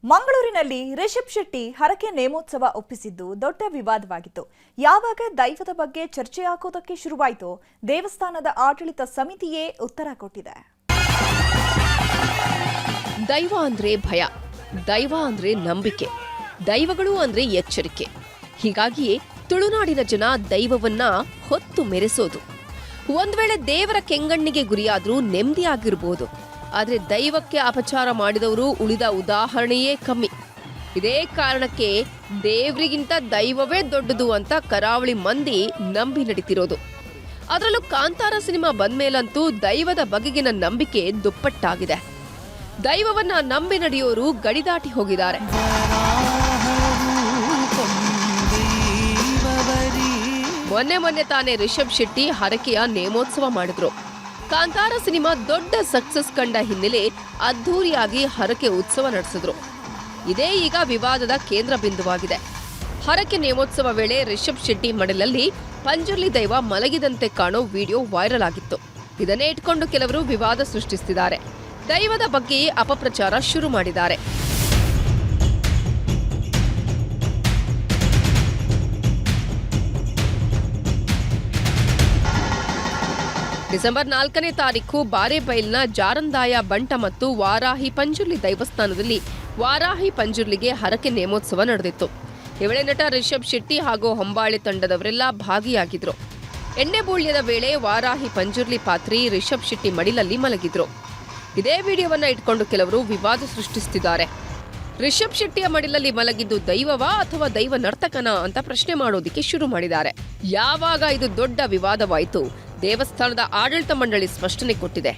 ಮಂಗಳೂರಿನಲ್ಲಿ ರಿಷಬ್ ಶೆಟ್ಟಿ ಹರಕೆ ನೇಮೋತ್ಸವ ಒಪ್ಪಿಸಿದ್ದು ದೊಡ್ಡ ವಿವಾದವಾಗಿತ್ತು. ಯಾವಾಗ ದೈವದ ಬಗ್ಗೆ ಚರ್ಚೆಯಾಗೋದಕ್ಕೆ ಶುರುವಾಯಿತೋ ದೇವಸ್ಥಾನದ ಆಡಳಿತ ಸಮಿತಿಯೇ ಉತ್ತರ ಕೊಟ್ಟಿದೆ. ದೈವ ಅಂದ್ರೆ ಭಯ, ದೈವ ಅಂದ್ರೆ ನಂಬಿಕೆ, ದೈವಗಳು ಅಂದ್ರೆ ಎಚ್ಚರಿಕೆ. ಹೀಗಾಗಿಯೇ ತುಳುನಾಡಿನ ಜನ ದೈವವನ್ನ ಹೊತ್ತು ಮೆರೆಸೋದು. ಒಂದ್ ವೇಳೆ ದೇವರ ಕೆಂಗಣ್ಣಿಗೆ ಗುರಿಯಾದ್ರೂ ನೆಮ್ಮದಿಯಾಗಿರ್ಬೋದು. ಆದರೆ ದೈವಕ್ಕೆ ಅಪಚಾರ ಮಾಡಿದವರು ಉಳಿದ ಉದಾಹರಣೆಯೇ ಕಮ್ಮಿ. ಇದೇ ಕಾರಣಕ್ಕೆ ದೇವರಿಗಿಂತ ದೈವವೇ ದೊಡ್ಡದು ಅಂತ ಕರಾವಳಿ ಮಂದಿ ನಂಬಿ ನಡೀತಿರೋದು. ಅದರಲ್ಲೂ ಕಾಂತಾರ ಸಿನಿಮಾ ಬಂದ್ಮೇಲಂತೂ ದೈವದ ಬಗೆಗಿನ ನಂಬಿಕೆ ದುಪ್ಪಟ್ಟಾಗಿದೆ. ದೈವವನ್ನ ನಂಬಿ ನಡೆಯೋರು ಗಡಿದಾಟಿ ಹೋಗಿದ್ದಾರೆ. ಮೊನ್ನೆ ತಾನೇ ರಿಷಬ್ ಶೆಟ್ಟಿ ಹರಕೆಯ ನೇಮೋತ್ಸವ ಮಾಡಿದ್ರು. ಕಾಂತಾರ ಸಿನಿಮಾ ದೊಡ್ಡ ಸಕ್ಸಸ್ ಕಂಡ ಹಿನ್ನೆಲೆ ಅದ್ಧೂರಿಯಾಗಿ ಹರಕೆ ಉತ್ಸವ ನಡೆಸಿದ್ರು. ಇದೇ ಈಗ ವಿವಾದದ ಕೇಂದ್ರ ಬಿಂದುವಾಗಿದೆ. ಹರಕೆ ನೇಮೋತ್ಸವ ವೇಳೆ ರಿಷಬ್ ಶೆಟ್ಟಿ ಮಡಿಲಲ್ಲಿ ಪಂಜುರ್ಲಿ ದೈವ ಮಲಗಿದಂತೆ ಕಾಣೋ ವಿಡಿಯೋ ವೈರಲ್ ಆಗಿತ್ತು. ಇದನ್ನೇ ಇಟ್ಕೊಂಡು ಕೆಲವರು ವಿವಾದ ಸೃಷ್ಟಿಸುತ್ತಿದ್ದಾರೆ. ದೈವದ ಬಗ್ಗೆಯೇ ಅಪಪ್ರಚಾರ ಶುರು ಮಾಡಿದ್ದಾರೆ. ಡಿಸೆಂಬರ್ 4ನೇ ತಾರೀಕು ಬಾರೇಬೈಲ್ನ ಜಾರಂದಾಯ ಬಂಟ ಮತ್ತು ವಾರಾಹಿ ಪಂಜುರ್ಲಿ ದೇವಸ್ಥಾನದಲ್ಲಿ ವಾರಾಹಿ ಪಂಜುರ್ಲಿಗೆ ಹರಕೆ ನೇಮೋತ್ಸವ ನಡೆದಿತ್ತು. ಈ ವೇಳೆ ನಟ ರಿಷಬ್ ಶೆಟ್ಟಿ ಹಾಗೂ ಹೊಂಬಾಳೆ ತಂಡದವರೆಲ್ಲ ಭಾಗಿಯಾಗಿದ್ರು. ಎಣ್ಣೆಬೂಳ್ಯದ ವೇಳೆ ವಾರಾಹಿ ಪಂಜುರ್ಲಿ ಪಾತ್ರಿ ರಿಷಬ್ ಶೆಟ್ಟಿ ಮಡಿಲಲ್ಲಿ ಮಲಗಿದ್ರು. ಇದೇ ವಿಡಿಯೋವನ್ನ ಇಟ್ಕೊಂಡು ಕೆಲವರು ವಿವಾದ ಸೃಷ್ಟಿಸುತ್ತಿದ್ದಾರೆ. ರಿಷಬ್ ಶೆಟ್ಟಿಯ ಮಡಿಲಲ್ಲಿ ಮಲಗಿದ್ದು ದೈವವಾ ಅಥವಾ ದೈವ ನರ್ತಕನಾ ಅಂತ ಪ್ರಶ್ನೆ ಮಾಡೋದಿಕ್ಕೆ ಶುರು ಮಾಡಿದ್ದಾರೆ. ಯಾವಾಗ ಇದು ದೊಡ್ಡ ವಿವಾದವಾಯಿತು, ದೇವಸ್ಥಾನದ ಆಡಳಿತ ಮಂಡಳಿ ಸ್ಪಷ್ಟನೆ ಕೊಟ್ಟಿದೆ.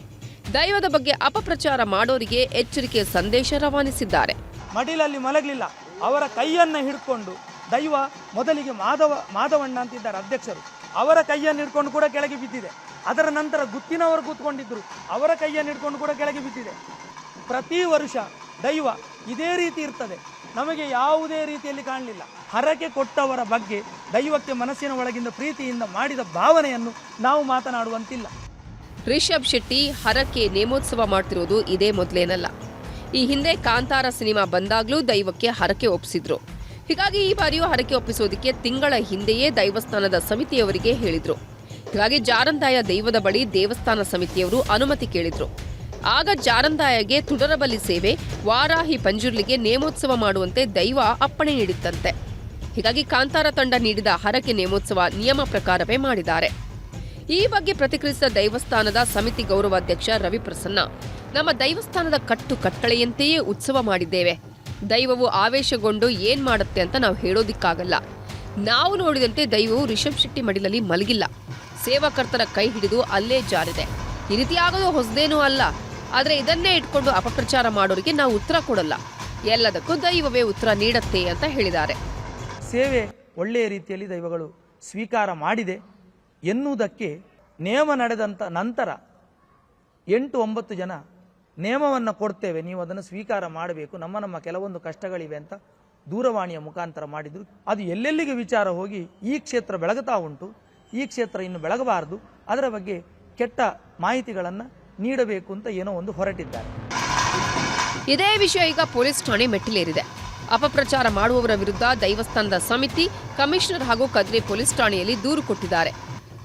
ದೈವದ ಬಗ್ಗೆ ಅಪಪ್ರಚಾರ ಮಾಡೋರಿಗೆ ಎಚ್ಚರಿಕೆ ಸಂದೇಶ ರವಾನಿಸಿದ್ದಾರೆ. ಮಡಿಲಲ್ಲಿ ಮಲಗಲಿಲ್ಲ, ಅವರ ಕೈಯನ್ನ ಹಿಡ್ಕೊಂಡು ದೈವ ಮೊದಲಿಗೆ ಮಾಧವಣ್ಣ ಅಂತಿದ್ದಾರೆ ಅಧ್ಯಕ್ಷರು, ಅವರ ಕೈಯನ್ನು ಹಿಡ್ಕೊಂಡು ಕೂಡ ಕೆಳಗೆ ಬಿದ್ದಿದೆ. ಅದರ ನಂತರ ಗುತ್ತಿನವರು ಕೂತ್ಕೊಂಡಿದ್ರು, ಅವರ ಕೈಯನ್ನು ಹಿಡ್ಕೊಂಡು ಕೂಡ ಕೆಳಗೆ ಬಿದ್ದಿದೆ. ಪ್ರತಿ ವರ್ಷ ದೈವ ಇದೇ ರೀತಿ ಇರ್ತದೆ, ನಮಗೆ ಯಾವುದೇ ರೀತಿಯಲ್ಲಿ ಕಾಣಲಿಲ್ಲ. ಹರಕೆ ಕೊಟ್ಟವರ ಬಗ್ಗೆ ದೈವಕ್ಕೆ ಮನಸ್ಸಿನ ಒಳಗಿಂದ ಪ್ರೀತಿಯಿಂದ ಮಾಡಿದ ಭಾವನೆಯನ್ನು ನಾವು ಮಾತನಾಡುವಂತಿಲ್ಲ. ರಿಷಬ್ ಶೆಟ್ಟಿ ಹರಕೆ ನೇಮೋತ್ಸವ ಮಾಡ್ತಿರೋದು ಇದೇ ಮೊದಲೇನಲ್ಲ. ಈ ಹಿಂದೆ ಕಾಂತಾರ ಸಿನಿಮಾ ಬಂದಾಗ್ಲೂ ದೈವಕ್ಕೆ ಹರಕೆ ಒಪ್ಪಿಸಿದ್ರು. ಹೀಗಾಗಿ ಈ ಬಾರಿಯೂ ಹರಕೆ ಒಪ್ಪಿಸೋದಕ್ಕೆ ತಿಂಗಳ ಹಿಂದೆಯೇ ದೇವಸ್ಥಾನದ ಸಮಿತಿಯವರಿಗೆ ಹೇಳಿದ್ರು. ಹೀಗಾಗಿ ಜಾರಂದಾಯ ದೈವದ ಬಳಿ ದೇವಸ್ಥಾನ ಸಮಿತಿಯವರು ಅನುಮತಿ ಕೇಳಿದ್ರು. ಆಗ ಜಾರಂದಾಯಗೆ ತುಡರಬಲಿ ಸೇವೆ ವಾರಾಹಿ ಪಂಜುರ್ಲಿಗೆ ನೇಮೋತ್ಸವ ಮಾಡುವಂತೆ ದೈವ ಅಪ್ಪಣೆ ನೀಡಿತ್ತಂತೆ. ಹೀಗಾಗಿ ಕಾಂತಾರ ತಂಡ ನೀಡಿದ ಹರಕೆ ನೇಮೋತ್ಸವ ನಿಯಮ ಪ್ರಕಾರವೇ ಮಾಡಿದ್ದಾರೆ. ಈ ಬಗ್ಗೆ ಪ್ರತಿಕ್ರಿಯಿಸಿದ ದೇವಸ್ಥಾನದ ಸಮಿತಿ ಗೌರವಾಧ್ಯಕ್ಷ ರವಿ ಪ್ರಸನ್ನ, ನಮ್ಮ ದೇವಸ್ಥಾನದ ಕಟ್ಟಳೆಯಂತೆಯೇ ಉತ್ಸವ ಮಾಡಿದ್ದೇವೆ. ದೈವವು ಆವೇಶಗೊಂಡು ಏನ್ ಮಾಡುತ್ತೆ ಅಂತ ನಾವು ಹೇಳೋದಿಕ್ಕಾಗಲ್ಲ. ನಾವು ನೋಡಿದಂತೆ ದೈವವು ರಿಷಬ್ ಶೆಟ್ಟಿ ಮಡಿಲಲ್ಲಿ ಮಲಗಿಲ್ಲ, ಸೇವಾಕರ್ತರ ಕೈ ಹಿಡಿದು ಅಲ್ಲೇ ಜಾರಿದೆ. ಈ ರೀತಿ ಆಗೋದು ಹೊಸದೇನೂ ಅಲ್ಲ. ಆದರೆ ಇದನ್ನೇ ಇಟ್ಕೊಂಡು ಅಪಪ್ರಚಾರ ಮಾಡೋರಿಗೆ ನಾವು ಉತ್ತರ ಕೊಡಲ್ಲ. ಎಲ್ಲದಕ್ಕೂ ದೈವವೇ ಉತ್ತರ ನೀಡತ್ತೆ ಅಂತ ಹೇಳಿದ್ದಾರೆ. ಸೇವೆ ಒಳ್ಳೆಯ ರೀತಿಯಲ್ಲಿ ದೈವಗಳು ಸ್ವೀಕಾರ ಮಾಡಿದೆ ಎನ್ನುವುದಕ್ಕೆ ನೇಮ ನಡೆದಂಥ ನಂತರ 8-9 ಜನ ನೇಮವನ್ನು ಕೊಡ್ತೇವೆ, ನೀವು ಅದನ್ನು ಸ್ವೀಕಾರ ಮಾಡಬೇಕು, ನಮ್ಮ ಕೆಲವೊಂದು ಕಷ್ಟಗಳಿವೆ ಅಂತ ದೂರವಾಣಿಯ ಮುಖಾಂತರ ಮಾಡಿದ್ರು. ಅದು ಎಲ್ಲೆಲ್ಲಿಗೆ ವಿಚಾರ ಹೋಗಿ ಈ ಕ್ಷೇತ್ರ ಬೆಳಗುತ್ತಾ ಉಂಟು, ಈ ಕ್ಷೇತ್ರ ಇನ್ನು ಬೆಳಗಬಾರದು, ಅದರ ಬಗ್ಗೆ ಕೆಟ್ಟ ಮಾಹಿತಿಗಳನ್ನು ನೀಡಬೇಕು ಅಂತ ಏನೋ ಒಂದು ಹೊರಟಿದ್ದಾರೆ. ಇದೇ ವಿಷಯ ಈಗ ಪೊಲೀಸ್ ಠಾಣೆ ಮೆಟ್ಟಿಲೇರಿದೆ. ಅಪಪ್ರಚಾರ ಮಾಡುವವರ ವಿರುದ್ಧ ದೇವಸ್ಥಾನದ ಸಮಿತಿ, ಕಮಿಷನರ್ ಹಾಗೂ ಕದ್ರಿ ಪೊಲೀಸ್ ಠಾಣೆಯಲ್ಲಿ ದೂರು ಕೊಟ್ಟಿದ್ದಾರೆ.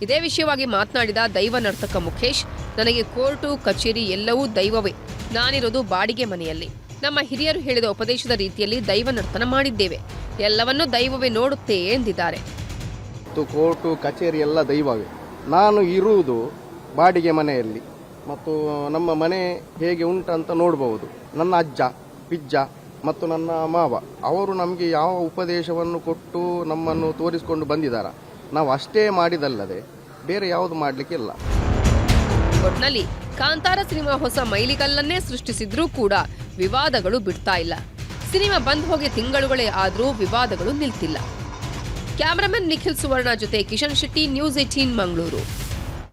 ಇದೇ ವಿಷಯವಾಗಿ ಮಾತನಾಡಿದ ದೈವ ನರ್ತಕ ಮುಖೇಶ್, ನನಗೆ ಕೋರ್ಟು ಕಚೇರಿ ಎಲ್ಲವೂ ದೈವವೇ. ನಾನಿರೋದು ಬಾಡಿಗೆ ಮನೆಯಲ್ಲಿ. ನಮ್ಮ ಹಿರಿಯರು ಹೇಳಿದ ಉಪದೇಶದ ರೀತಿಯಲ್ಲಿ ದೈವ ನರ್ತನ ಮಾಡಿದ್ದೇವೆ. ಎಲ್ಲವನ್ನೂ ದೈವವೇ ನೋಡುತ್ತೆ ಎಂದಿದ್ದಾರೆ. ಕೋರ್ಟು ಕಚೇರಿ ಎಲ್ಲ ದೈವವೇ. ನಾನು ಇರುವುದು ಬಾಡಿಗೆ ಮನೆಯಲ್ಲಿ ಮತ್ತು ನಮ್ಮ ಮನೆ ಹೇಗೆ ಉಂಟಂತ ನೋಡಬಹುದು. ನನ್ನ ಅಜ್ಜ ಪಿಜ್ಜ ಮತ್ತು ನನ್ನ ಮಾವ ಅವರು ನಮಗೆ ಯಾವ ಉಪದೇಶವನ್ನು ಕೊಟ್ಟು ನಮ್ಮನ್ನು ತೋರಿಸಿಕೊಂಡು ಬಂದಿದ್ದಾರೆ. ನಾವು ಅಷ್ಟೇ ಮಾಡಿದಲ್ಲದೆ ಬೇರೆ ಯಾವುದು ಮಾಡಲಿಕ್ಕಿಲ್ಲ. ಒಟ್ನಲ್ಲಿ ಕಾಂತಾರ ಸಿನಿಮಾ ಹೊಸ ಮೈಲಿಗಲ್ಲನ್ನೇ ಸೃಷ್ಟಿಸಿದ್ರೂ ಕೂಡ ವಿವಾದಗಳು ಬಿಡ್ತಾ ಇಲ್ಲ. ಸಿನಿಮಾ ಬಂದ್ ಹೋಗಿ ತಿಂಗಳುಗಳೇ ಆದರೂ ವಿವಾದಗಳು ನಿಲ್ತಿಲ್ಲ. ಕ್ಯಾಮರಾಮನ್ ನಿಖಿಲ್ ಸುವರ್ಣ ಜೊತೆ ಕಿಶನ್ ಶೆಟ್ಟಿ, ನ್ಯೂಸ್ 18 ಮಂಗಳೂರು.